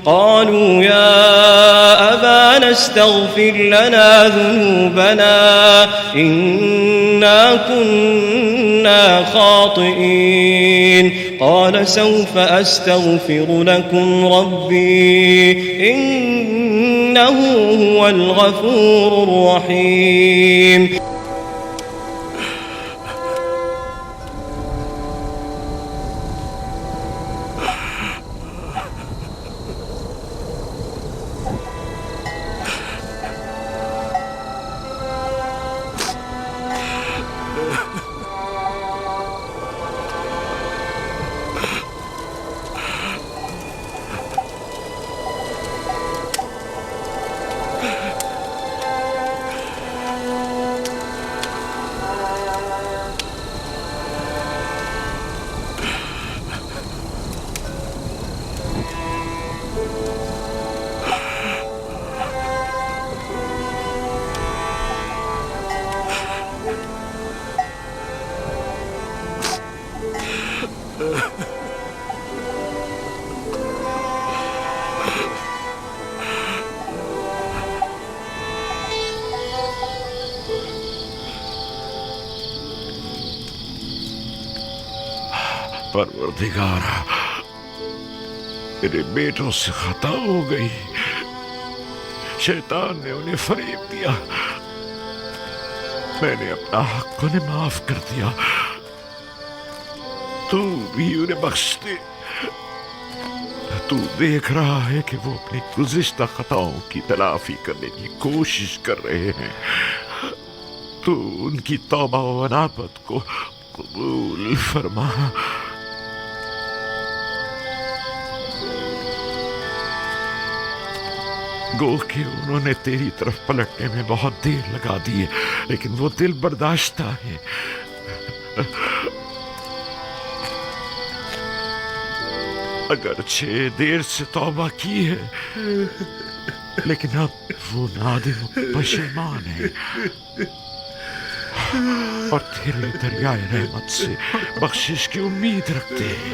قالوا يا أبانا استغفر لنا ذنوبنا إنا كنا خاطئين قال سوف أستغفر لكم ربي إنه هو الغفور الرحيم. परवरदिगारा, मेरे बेटों से खता हो गई। शैतान ने उन्हें फरेब दिया। मैंने अपना हक उन्हें माफ कर दिया। तू भी उन्हें बख्श दे। तू देख रहा है कि वो अपनी गुज़िश्ता खताओं की तलाफी करने की कोशिश कर रहे हैं। तू उनकी तौबा व अनाबत को कबूल फरमा। गो कि उन्होंने तेरी तरफ पलटने में बहुत देर लगा दी है, लेकिन वो दिल बर्दाश्ता है। अगरचे देर से तौबा की है, लेकिन अब वो नादिम पशेमान है और तेरे दरियाए रहमत से बख्शिश की उम्मीद रखते हैं।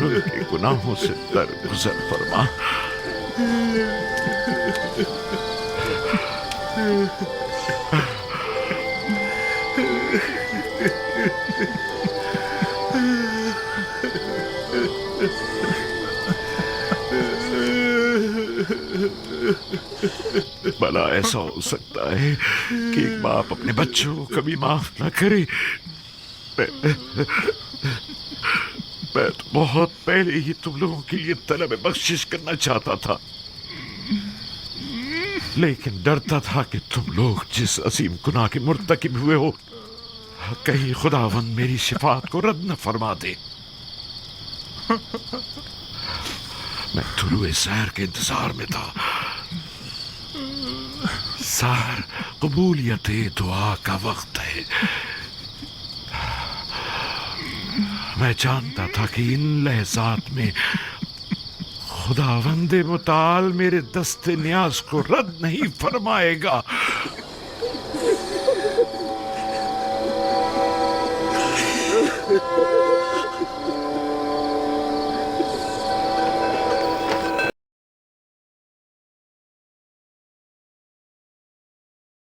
उनके गुनाहों से दरगुजर फरमा। भला ऐसा हो सकता है कि एक बाप अपने बच्चों को कभी माफ ना करे? मैं तो बहुत पहले ही तुम लोगों के लिए तलब बख्शिश करना चाहता था, लेकिन डरता था कि तुम लोग जिस अजीम गुनाह के मुर्तकिब हुए हो, कहीं खुदावंद मेरी शिफात को रद्द न फरमा दे। मैं तुलुए सहर के इंतजार में था। सहर कबूलियत दुआ का वक्त है। मैं जानता था कि इन लहज़ात में खुदावंदे मुताल मेरे दस्ते न्याज को रद्द नहीं फरमाएगा।